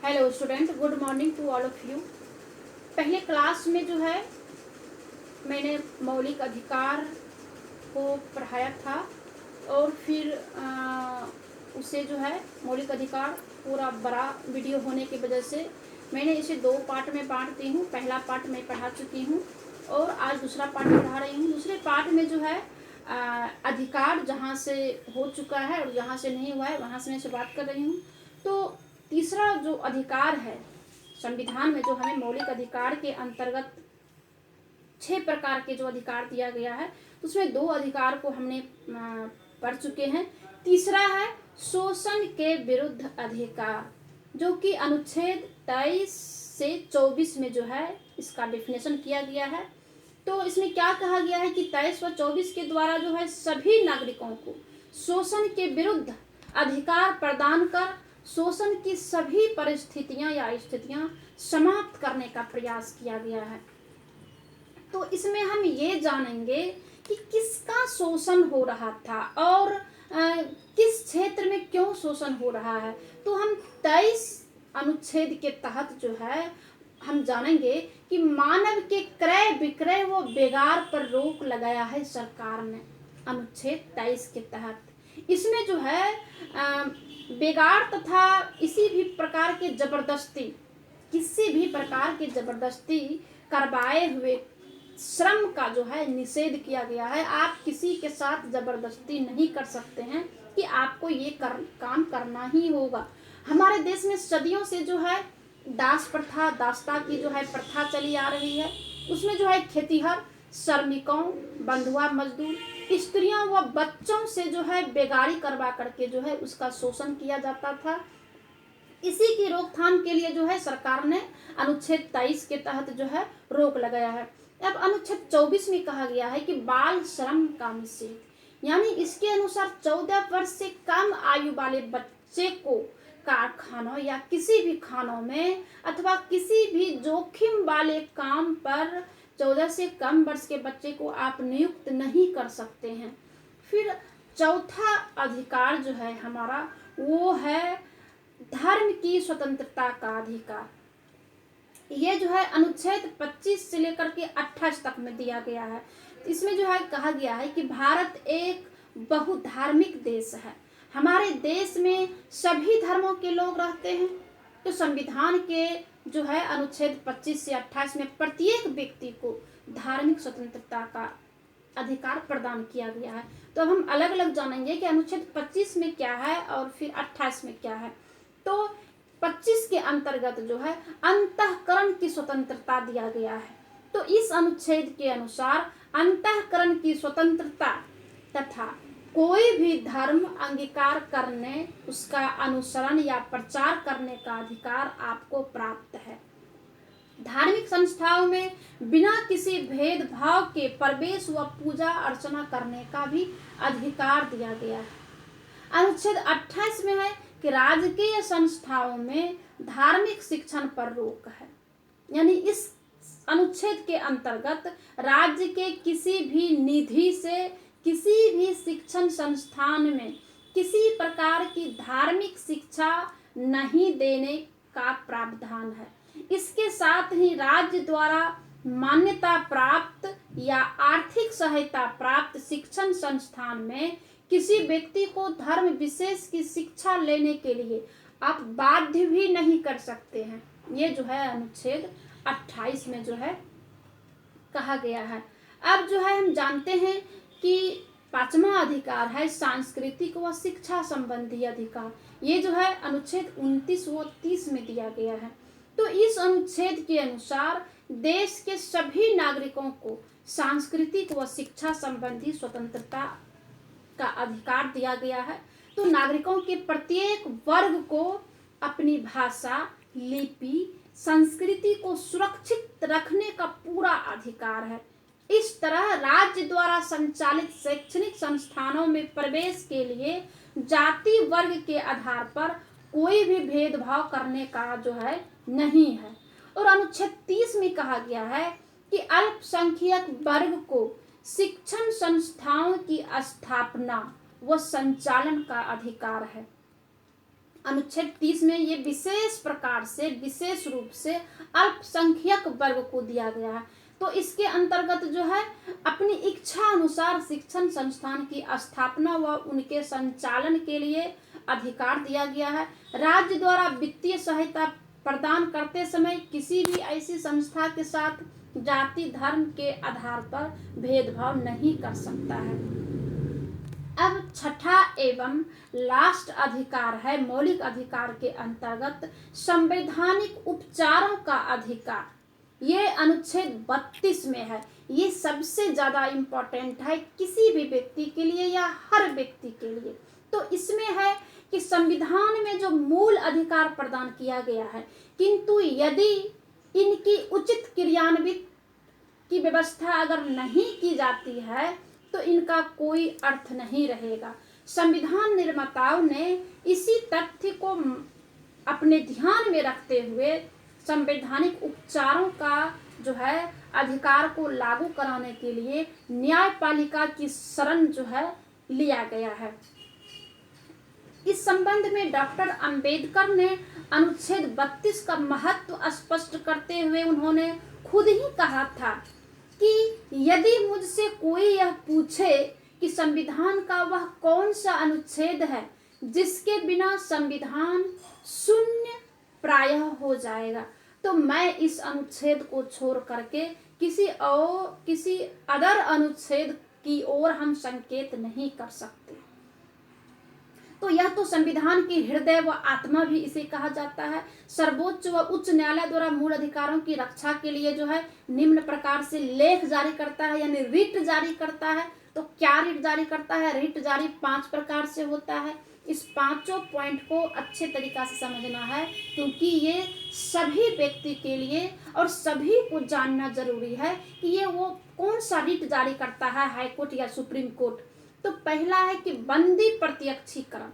Hello student, good morning to all of you. पहले class में जो है मैंने मौलिक अधिकार को पढ़ाया था और फिर उसे जो है मौलिक अधिकार पूरा बड़ा वीडियो होने की वजह से मैंने इसे दो पार्ट में बांटती हूँ। पहला पार्ट मैं पढ़ा चुकी हूँ और आज दूसरा पार्ट पढ़ा रही हूँ। दूसरे पार्ट में जो है अधिकार जहाँ से हो चुका है और जहाँ से नहीं हुआ है वहाँ से मैं से बात कर रही हूँ। तो तीसरा जो अधिकार है संविधान में, जो हमें मौलिक अधिकार के अंतर्गत 6 प्रकार के जो अधिकार दिया गया है, उसमें 2 अधिकार को हमने पढ़ चुके हैं। तीसरा है शोषण के विरुद्ध अधिकार, जो कि अनुच्छेद 23 से 24 में जो है इसका डेफिनेशन किया गया है। तो इसमें क्या कहा गया है कि 23 व 24 के द्वारा जो है सभी नागरिकों को शोषण के विरुद्ध अधिकार प्रदान कर शोषण की सभी परिस्थितियां या स्थितियां समाप्त करने का प्रयास किया गया है। तो इसमें हम ये जानेंगे कि किसका शोषण हो रहा था और किस क्षेत्र में क्यों शोषण हो रहा है। तो हम 23 अनुच्छेद के तहत जो है हम जानेंगे कि मानव के क्रय विक्रय व बेगार पर रोक लगाया है सरकार ने, अनुच्छेद 23 के तहत। इसमें जो है बेगार तथा इसी भी प्रकार के जबरदस्ती, किसी भी प्रकार के जबरदस्ती करवाए हुए श्रम का जो है निषेध किया गया है। आप किसी के साथ जबरदस्ती नहीं कर सकते हैं कि आपको ये काम करना ही होगा। हमारे देश में सदियों से जो है दास प्रथा, दासता की जो है प्रथा चली आ रही है। उसमें जो है खेतीहर, श्रमिकों, बंधुआ मजदूर, स्त्रियों व बच्चों से जो है बेगारी करवा करके जो है उसका शोषण किया जाता था। इसी की रोकथाम के लिए जो है सरकार ने अनुच्छेद 23 के तहत जो है रोक लगाया है। अब अनुच्छेद 24 में कहा गया है कि बाल श्रम का निषेध, यानी इसके अनुसार 14 वर्ष से कम आयु वाले बच्चे को कारखानों या किसी भी खानों में अथवा किसी भी जोखिम वाले काम पर 14 से कम वर्ष के बच्चे को आप नियुक्त नहीं कर सकते हैं। फिर चौथा अधिकार जो है हमारा वो है धर्म की स्वतंत्रता का अधिकार। ये जो है अनुच्छेद 25 से लेकर के 28 तक में दिया गया है। इसमें जो है कहा गया है कि भारत एक बहुधार्मिक देश है। हमारे देश में सभी धर्मों के लोग रहते हैं। तो संविधान के जो है अनुच्छेद 25 से 28 में प्रत्येक व्यक्ति को धार्मिक स्वतंत्रता का अधिकार प्रदान किया गया है। तो अब हम अलग अलग जानेंगे कि अनुच्छेद 25 में क्या है और फिर 28 में क्या है। तो 25 के अंतर्गत जो है अंतःकरण की स्वतंत्रता दिया गया है। तो इस अनुच्छेद के अनुसार अंतःकरण की स्वतंत्रता तथा कोई भी धर्म अंगीकार करने, उसका अनुसरण या प्रचार करने का अधिकार आपको प्राप्त है। धार्मिक संस्थाओं में बिना किसी भेदभाव के प्रवेश व पूजा अर्चना करने का भी अधिकार दिया गया है। अनुच्छेद 28 में है कि राजकीय संस्थाओं में धार्मिक शिक्षण पर रोक है, यानी इस अनुच्छेद के अंतर्गत राज्य के किसी भी निधि से किसी भी शिक्षण संस्थान में किसी प्रकार की धार्मिक शिक्षा नहीं देने का प्रावधान है। इसके साथ ही राज्य द्वारा मान्यता प्राप्त या आर्थिक सहायता प्राप्त शिक्षण संस्थान में किसी व्यक्ति को धर्म विशेष की शिक्षा लेने के लिए आप बाध्य भी नहीं कर सकते हैं। ये जो है अनुच्छेद 28 में जो है कहा गया है। अब जो है हम जानते हैं कि 5वां अधिकार है सांस्कृतिक व शिक्षा संबंधी अधिकार। ये जो है अनुच्छेद 29 व 30 में दिया गया है। तो इस अनुच्छेद के अनुसार देश के सभी नागरिकों को सांस्कृतिक व शिक्षा संबंधी स्वतंत्रता का अधिकार दिया गया है। तो नागरिकों के प्रत्येक वर्ग को अपनी भाषा, लिपि, संस्कृति को सुरक्षित रखने का पूरा अधिकार है। इस तरह राज्य द्वारा संचालित शैक्षणिक संस्थानों में प्रवेश के लिए जाति वर्ग के आधार पर कोई भी भेदभाव करने का जो है नहीं है। और अनुच्छेद 30 में कहा गया है कि अल्पसंख्यक वर्ग को शिक्षण संस्थाओं की स्थापना व संचालन का अधिकार है। अनुच्छेद 30 में ये विशेष प्रकार से, विशेष रूप से अल्पसंख्यक वर्ग को दिया गया है। तो इसके अंतर्गत जो है अपनी इच्छा अनुसार शिक्षण संस्थान की स्थापना व उनके संचालन के लिए अधिकार दिया गया है। राज्य द्वारा वित्तीय सहायता प्रदान करते समय किसी भी ऐसी संस्था के साथ जाति धर्म के आधार पर भेदभाव नहीं कर सकता है। अब छठा एवं लास्ट अधिकार है मौलिक अधिकार के अंतर्गत संवैधानिक उपचारों का अधिकार। ये अनुच्छेद 32 में है। ये सबसे ज्यादा इम्पोर्टेंट है किसी भी व्यक्ति के लिए या हर व्यक्ति के लिए। तो इसमें है कि संविधान में जो मूल अधिकार प्रदान किया गया है, किंतु यदि इनकी उचित क्रियान्वित की व्यवस्था अगर नहीं की जाती है तो इनका कोई अर्थ नहीं रहेगा। संविधान निर्माताओं ने इसी तथ्य को अपने ध्यान में रखते हुए संवैधानिक उपचारों का जो है अधिकार को लागू कराने के लिए न्यायपालिका की शरण जो है लिया गया है। इस संबंध में डॉक्टर अंबेडकर ने अनुच्छेद 32 का महत्व स्पष्ट करते हुए उन्होंने खुद ही कहा था कि यदि मुझसे कोई यह पूछे कि संविधान का वह कौन सा अनुच्छेद है जिसके बिना संविधान शून्य प्रायः हो जाएगा, तो मैं इस अनुच्छेद को छोड़ करके किसी अदर अनुच्छेद की ओर हम संकेत नहीं कर सकते। तो यह तो संविधान की हृदय व आत्मा भी इसे कहा जाता है। सर्वोच्च व उच्च न्यायालय द्वारा मूल अधिकारों की रक्षा के लिए जो है निम्न प्रकार से लेख जारी करता है, यानी रिट जारी करता है। तो क्या रिट जारी करता है? रिट जारी 5 प्रकार से होता है। इस पांचों पॉइंट को अच्छे तरीका से समझना है, क्योंकि ये सभी व्यक्ति के लिए और सभी को जानना जरूरी है कि ये वो कौन सा रिट जारी करता है, हाई कोर्ट या सुप्रीम कोर्ट। तो पहला है कि बंदी प्रत्यक्षीकरण।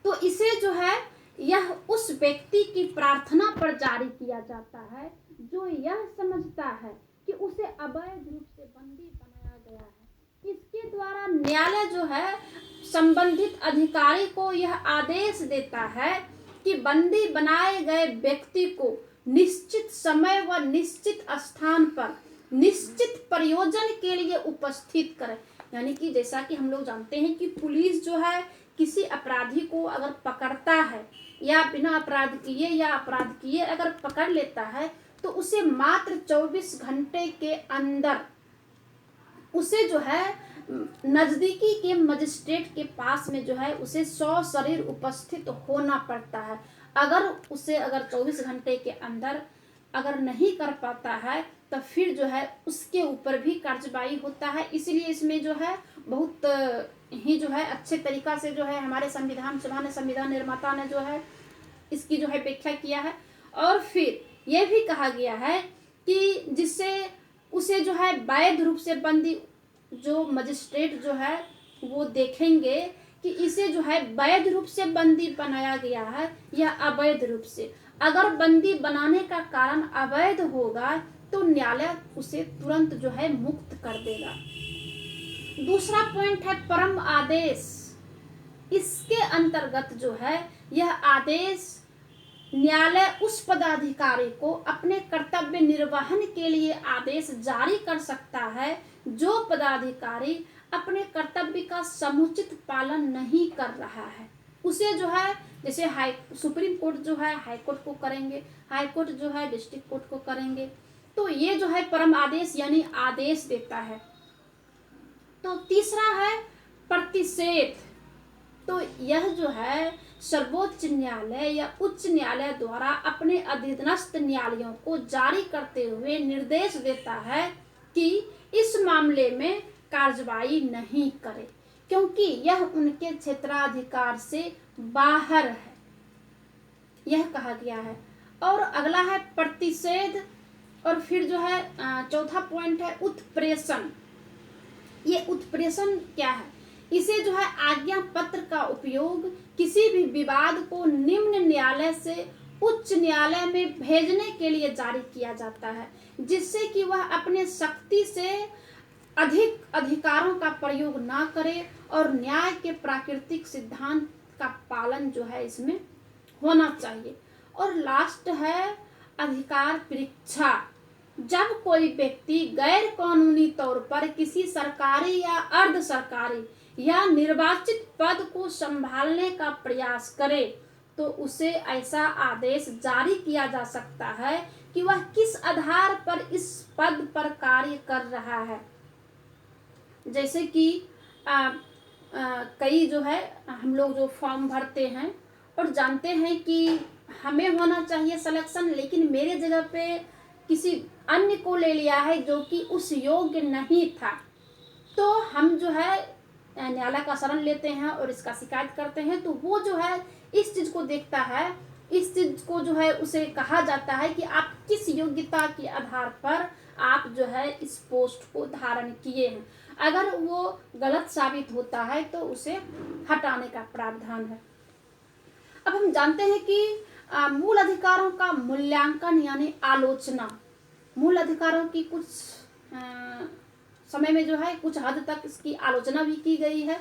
तो इसे जो है यह उस व्यक्ति की प्रार्थना पर जारी किया जाता है जो यह समझता है कि उसे अवैध रूप से बंदी बनाया गया है। इसके द्वारा न्यायालय जो है संबंधित अधिकारी को यह आदेश देता है कि बंदी बनाए गए व्यक्ति को निश्चित समय व निश्चित स्थान पर निश्चित प्रयोजन के लिए उपस्थित करें। यानी कि जैसा कि हम लोग जानते हैं कि पुलिस जो है किसी अपराधी को अगर पकड़ता है या बिना अपराध किए या अपराध किए अगर पकड़ लेता है तो उसे मात्र 24 घंटे के अंदर उसे जो है नजदीकी के मजिस्ट्रेट के पास में जो है उसे 100 शरीर उपस्थित होना पड़ता है। अगर 24 घंटे के अंदर अगर नहीं कर पाता है तो फिर जो है उसके ऊपर भी कार्रवाई होता है। इसलिए इसमें जो है बहुत ही जो है अच्छे तरीका से जो है हमारे संविधान सभा ने, संविधान निर्माता ने जो है इसकी जो है व्याख्या किया है। और फिर यह भी कहा गया है कि जिससे उसे जो है वैध रूप से बंदी जो मजिस्ट्रेट जो है वो देखेंगे कि इसे जो है वैध रूप से बंदी बनाया गया है या अवैध रूप से। अगर बंदी बनाने का कारण अवैध होगा तो न्यायालय उसे तुरंत जो है मुक्त कर देगा। दूसरा पॉइंट है परम आदेश। इसके अंतर्गत जो है यह आदेश न्यायालय उस पदाधिकारी को अपने कर्तव्य निर्वहन के लिए आदेश जारी कर सकता है जो पदाधिकारी अपने कर्तव्य का समुचित पालन नहीं कर रहा है। उसे जो है जैसे सुप्रीम कोर्ट जो है हाई कोर्ट को करेंगे, हाई कोर्ट जो है डिस्ट्रिक्ट कोर्ट को करेंगे। तो ये जो है परम आदेश यानी आदेश देता है। तो तीसरा है प्रतिषेध। तो यह जो है सर्वोच्च न्यायालय या उच्च न्यायालय द्वारा अपने अधीनस्थ न्यायालयों को जारी करते हुए निर्देश देता है कि इस मामले में कार्रवाई नहीं करे, क्योंकि यह उनके क्षेत्राधिकार से बाहर है, यह कहा गया है। और अगला है प्रतिषेध। और फिर जो है चौथा पॉइंट है उत्प्रेषण। ये उत्प्रेषण क्या है? इसे जो है आज्ञा पत्र का उपयोग किसी भी विवाद को निम्न न्यायालय से उच्च न्यायालय में भेजने के लिए जारी किया जाता है, जिससे कि वह अपने शक्ति से अधिक अधिकारों का प्रयोग ना करे और न्याय के प्राकृतिक सिद्धांत का पालन जो है इसमें होना चाहिए। और लास्ट है अधिकार परीक्षा। जब कोई व्यक्ति गैर कानूनी तौर पर किसी सरकारी या अर्ध सरकारी या निर्वाचित पद को संभालने का प्रयास करे तो उसे ऐसा आदेश जारी किया जा सकता है कि वह किस आधार पर इस पद पर कार्य कर रहा है। जैसे कि कई जो है हम लोग जो फॉर्म भरते हैं और जानते हैं कि हमें होना चाहिए सिलेक्शन, लेकिन मेरे जगह पे किसी अन्य को ले लिया है जो कि उस योग्य नहीं था, तो हम जो है न्यायालय का शरण लेते हैं और इसका शिकायत करते हैं। तो वो जो है इस चीज को देखता है, इस चीज को जो है उसे कहा जाता है कि आप किस योग्यता के आधार पर आप जो है इस पोस्ट को धारण किए हैं। अगर वो गलत साबित होता है तो उसे हटाने का प्रावधान है। अब हम जानते हैं कि मूल अधिकारों का मूल्यांकन यानी आलोचना, मूल अधिकारों की कुछ समय में जो है कुछ हद तक इसकी आलोचना भी की गई है।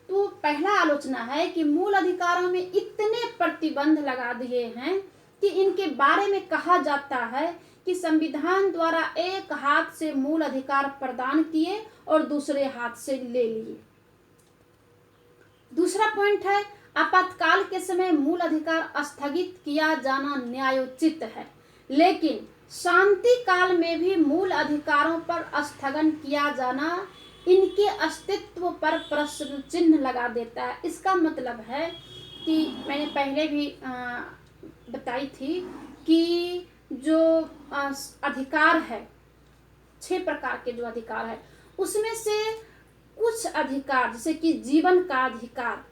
तो पहला आलोचना है कि मूल अधिकारों में इतने प्रतिबंध लगा दिए हैं कि इनके बारे में कहा जाता है कि संविधान द्वारा एक हाथ से मूल अधिकार प्रदान किए और दूसरे हाथ से ले लिए। दूसरा पॉइंट है आपातकाल के समय मूल अधिकार स्थगित किया जाना न्यायोचित है, लेकिन शांति काल में भी मूल अधिकारों पर स्थगन किया जाना इनके अस्तित्व पर प्रश्न चिन्ह लगा देता है। इसका मतलब है कि मैंने पहले भी बताई थी कि जो अधिकार है 6 प्रकार के जो अधिकार है उसमें से कुछ अधिकार जैसे कि जीवन का अधिकार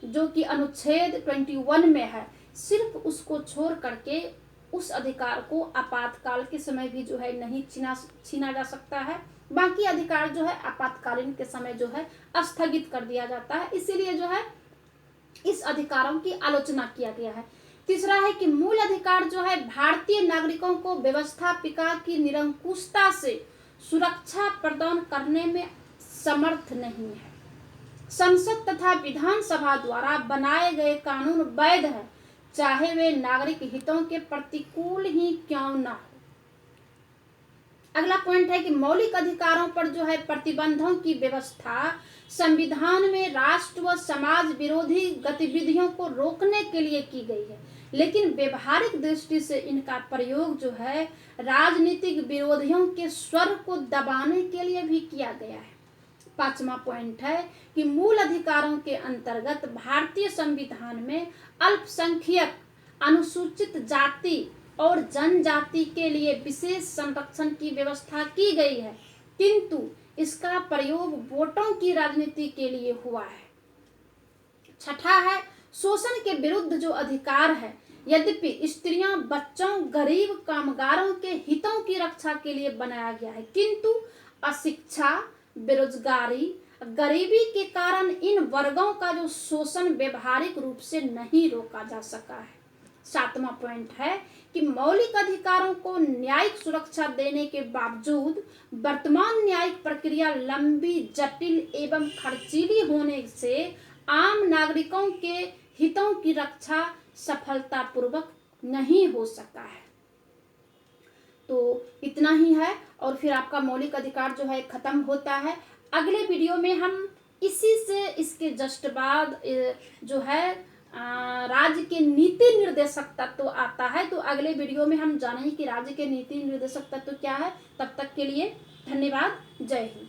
जो कि अनुच्छेद 21 में है, सिर्फ उसको छोड़ करके उस अधिकार को आपातकाल के समय भी जो है नहीं छीना जा सकता है। बाकी अधिकार जो है आपातकालीन के समय जो है स्थगित कर दिया जाता है, इसीलिए जो है इस अधिकारों की आलोचना किया गया है। तीसरा है कि मूल अधिकार जो है भारतीय नागरिकों को व्यवस्थापिका की निरंकुशता से सुरक्षा प्रदान करने में समर्थ नहीं है। संसद तथा विधानसभा द्वारा बनाए गए कानून वैध है, चाहे वे नागरिक हितों के प्रतिकूल ही क्यों न हो। अगला पॉइंट है कि मौलिक अधिकारों पर जो है प्रतिबंधों की व्यवस्था संविधान में राष्ट्र व समाज विरोधी गतिविधियों को रोकने के लिए की गई है, लेकिन व्यवहारिक दृष्टि से इनका प्रयोग जो है राजनीतिक विरोधियों के स्वर को दबाने के लिए भी किया गया है। 5वां पॉइंट है कि मूल अधिकारों के अंतर्गत भारतीय संविधान में अल्पसंख्यक, अनुसूचित जाति और जनजाति के लिए विशेष संरक्षण की व्यवस्था की गई है, किंतु इसका प्रयोग वोटों की राजनीति के लिए हुआ है। 6ठा है शोषण के विरुद्ध जो अधिकार है, यद्यपि स्त्रियां, बच्चों, गरीब कामगारों के हितों की रक्षा के लिए बनाया गया है, किंतु अशिक्षा, बेरोजगारी, गरीबी के कारण इन वर्गों का जो शोषण व्यवहारिक रूप से नहीं रोका जा सका है। 7वां पॉइंट है कि मौलिक अधिकारों को न्यायिक सुरक्षा देने के बावजूद वर्तमान न्यायिक प्रक्रिया लंबी, जटिल एवं खर्चीली होने से आम नागरिकों के हितों की रक्षा सफलतापूर्वक नहीं हो सका है। तो इतना ही है और फिर आपका मौलिक अधिकार जो है खत्म होता है। अगले वीडियो में हम इसी से इसके जस्ट बाद जो है राज्य के नीति निर्देशक तत्व आता है, तो अगले वीडियो में हम जानेंगे कि राज्य के नीति निर्देशक तत्व क्या है। तब तक के लिए धन्यवाद। जय हिंद।